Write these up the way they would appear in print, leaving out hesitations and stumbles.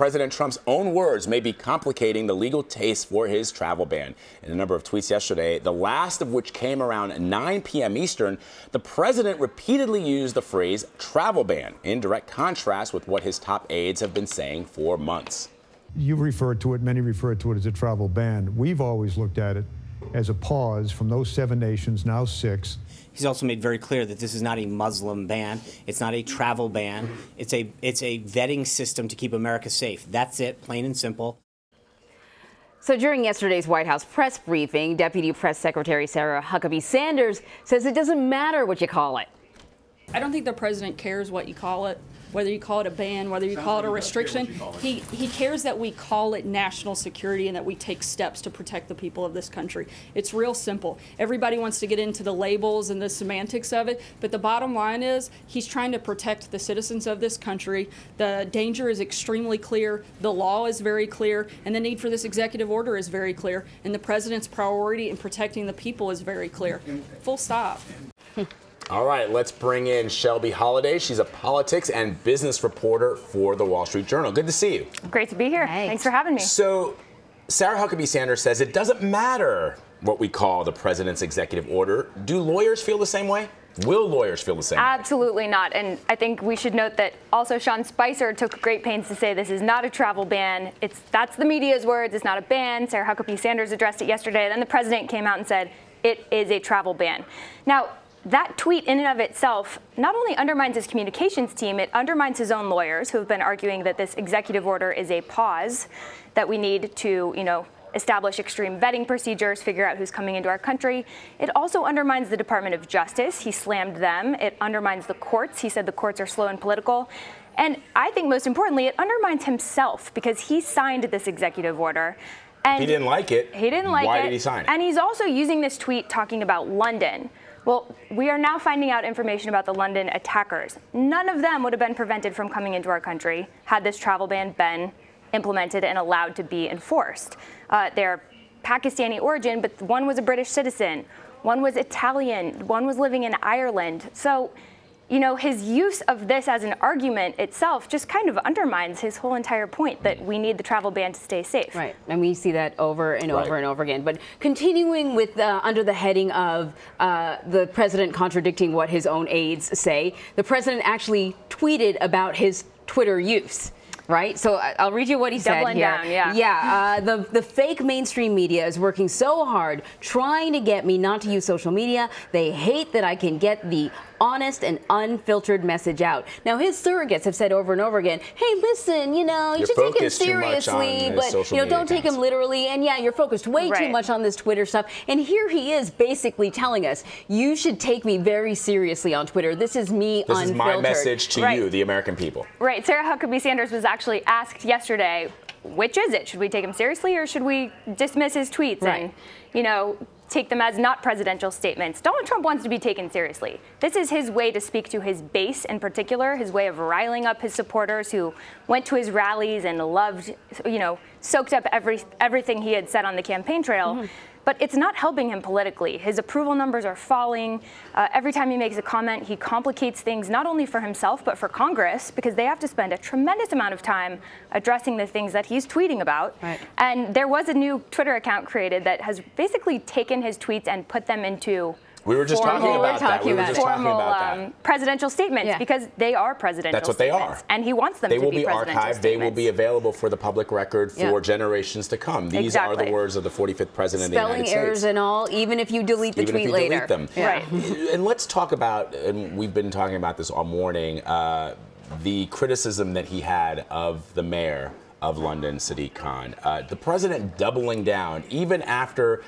President Trump's own words may be complicating the legal case for his travel ban. In a number of tweets yesterday, the last of which came around 9 p.m. Eastern, the president repeatedly used the phrase travel ban in direct contrast with what his top aides have been saying for months. You referred to it, many refer to it as a travel ban. We've always looked at it as a pause from those 7 nations, now 6. He's also made very clear that this is not a Muslim ban. It's not a travel ban. It's a vetting system to keep America safe. That's it, plain and simple. So during yesterday's White House press briefing, Deputy Press Secretary Sarah Huckabee Sanders says it doesn't matter what you call it. I don't think the president cares what you call it, whether you call it a ban, whether you call it a restriction. He cares that we call it national security and that we take steps to protect the people of this country. It's real simple. Everybody wants to get into the labels and the semantics of it, but the bottom line is he's trying to protect the citizens of this country. The danger is extremely clear. The law is very clear, and the need for this executive order is very clear, and the president's priority in protecting the people is very clear. Full stop. All right, let's bring in Shelby Holliday. She's a politics and business reporter for the Wall Street Journal. Good to see you. Great to be here. Hey. Thanks for having me. So, Sarah Huckabee Sanders says it doesn't matter what we call the president's executive order. Do lawyers feel the same way? Will lawyers feel the same way? Absolutely not. And I think we should note that also Sean Spicer took great pains to say this is not a travel ban. That's the media's words. It's not a ban. Sarah Huckabee Sanders addressed it yesterday. Then the president came out and said it is a travel ban. Now, that tweet in and of itself not only undermines his communications team, it undermines his own lawyers who have been arguing that this executive order is a pause, that we need to, establish extreme vetting procedures, figure out who's coming into our country. It also undermines the Department of Justice. He slammed them. It undermines the courts. He said the courts are slow and political. And I think most importantly, it undermines himself because he signed this executive order. And he didn't like it. He didn't like it. Why did he sign it? And he's also using this tweet talking about London. Well, we are now finding out information about the London attackers. None of them would have been prevented from coming into our country had this travel ban been implemented and allowed to be enforced. They're Pakistani origin, but one was a British citizen, one was Italian, one was living in Ireland. So, his use of this as an argument itself just kind of undermines his whole entire point that we need the travel ban to stay safe. Right, and we see that over and over and over again. But continuing with under the heading of the president contradicting what his own aides say, the president actually tweeted about his Twitter use. Right? So I'll read you what he said here. Down, yeah. Yeah, the fake mainstream media is working so hard trying to get me not to use social media. They hate that I can get the honest and unfiltered message out. Now, his surrogates have said over and over again, hey, listen, you should take him seriously, but, don't take him literally. And yeah, you're focused way too much on this Twitter stuff. And here he is basically telling us, you should take me very seriously on Twitter. This is me unfiltered. This is my message to you, the American people. Right. Sarah Huckabee Sanders was actually asked yesterday, which is it? Should we take him seriously or should we dismiss his tweets and, take them as not presidential statements? Donald Trump wants to be taken seriously. This is his way to speak to his base in particular, his way of riling up his supporters who went to his rallies and loved, soaked up everything he had said on the campaign trail. Mm-hmm. But it's not helping him politically. His approval numbers are falling. Every time he makes a comment, he complicates things not only for himself, but for Congress, because they have to spend a tremendous amount of time addressing the things that he's tweeting about. Right. And there was a new Twitter account created that has basically taken his tweets and put them into We were just talking about that. We were just talking about that. Presidential statements, because they are presidential statements. That's what they are. And he wants them to be presidential statements. They will be archived. They will be available for the public record for generations to come. These are the words of the 45th president of the United States. Spelling errors and all, even if you delete the tweet later. Even if you delete them. Right. And let's talk about, and we've been talking about this all morning, the criticism that he had of the mayor of London, Sadiq Khan. The president doubling down, even after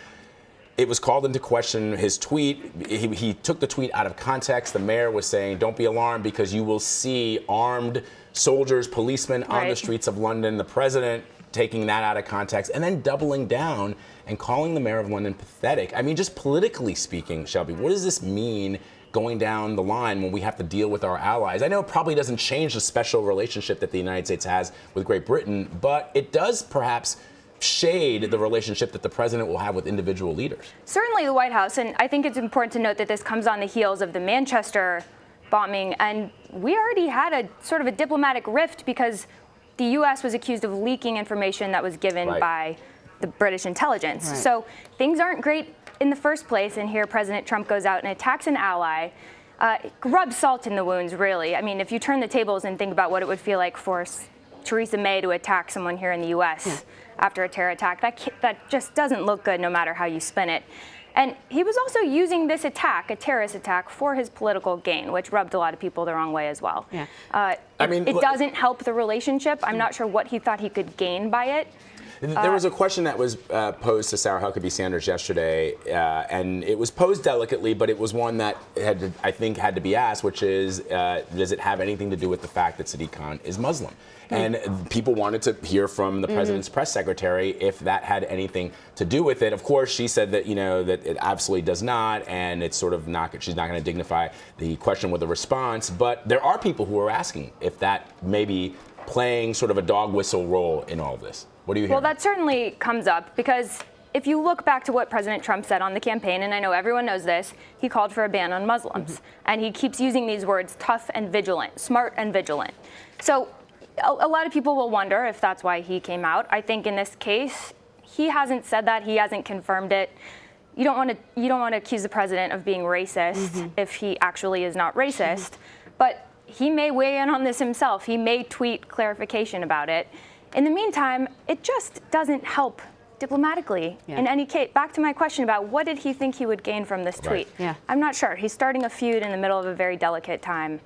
it was called into question, his tweet. He took the tweet out of context. The mayor was saying, don't be alarmed because you will see armed soldiers, policemen on the streets of London. The president taking that out of context and then doubling down and calling the mayor of London pathetic. I mean, just politically speaking, Shelby, what does this mean going down the line when we have to deal with our allies? I know it probably doesn't change the special relationship that the United States has with Great Britain, but it does perhaps shade the relationship that the president will have with individual leaders. Certainly the White House, and I think it's important to note that this comes on the heels of the Manchester bombing, and we already had a sort of a diplomatic rift because the U.S. was accused of leaking information that was given by the British intelligence. Right. So things aren't great in the first place, and here President Trump goes out and attacks an ally. Rubs salt in the wounds, really. I mean, if you turn the tables and think about what it would feel like for Theresa May to attack someone here in the U.S. after a terror attack, that just doesn't look good no matter how you spin it. And he was also using this attack, a terrorist attack, for his political gain, which rubbed a lot of people the wrong way as well. Yeah. I mean, it doesn't help the relationship. I'm not sure what he thought he could gain by it. There was a question that was posed to Sarah Huckabee Sanders yesterday, and it was posed delicately, but it was one that I think had to be asked, which is, does it have anything to do with the fact that Sadiq Khan is Muslim? And people wanted to hear from the president's press secretary if that had anything to do with it. Of course, she said that, you know, that it absolutely does not, and it's sort of not, she's not going to dignify the question with a response. But there are people who are asking if that may be playing sort of a dog whistle role in all of this. What do you hear? Well, that certainly comes up because if you look back to what President Trump said on the campaign, and I know everyone knows this, he called for a ban on Muslims. And he keeps using these words, tough and vigilant, smart and vigilant. So a lot of people will wonder if that's why he came out. I think in this case, he hasn't said that. He hasn't confirmed it. You don't want to accuse the president of being racist if he actually is not racist. But he may weigh in on this himself. He may tweet clarification about it. In the meantime, it just doesn't help diplomatically in any case. Back to my question about what did he think he would gain from this tweet? I'm not sure. He's starting a feud in the middle of a very delicate time.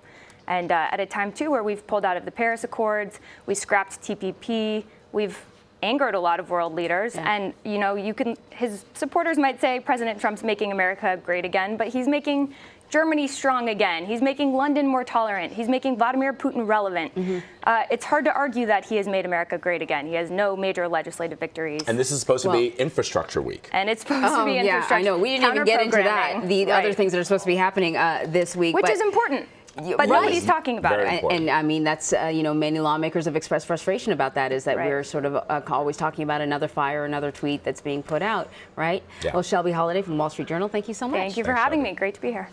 And at a time, too, where we've pulled out of the Paris Accords, we scrapped TPP, we've angered a lot of world leaders. And, you know, his supporters might say President Trump's making America great again, but he's making Germany strong again. He's making London more tolerant. He's making Vladimir Putin relevant. It's hard to argue that he has made America great again. He has no major legislative victories. And this is supposed to be Infrastructure Week. And it's supposed to be infrastructure. I know. We didn't even get into that. The other things that are supposed to be happening this week. Which is important. But nobody's talking about it. And I mean, that's, you know, many lawmakers have expressed frustration about that, is that we're sort of always talking about another fire, another tweet that's being put out, right? Well, Shelby Holiday from Wall Street Journal, thank you so much. Thank you for having me. Great to be here.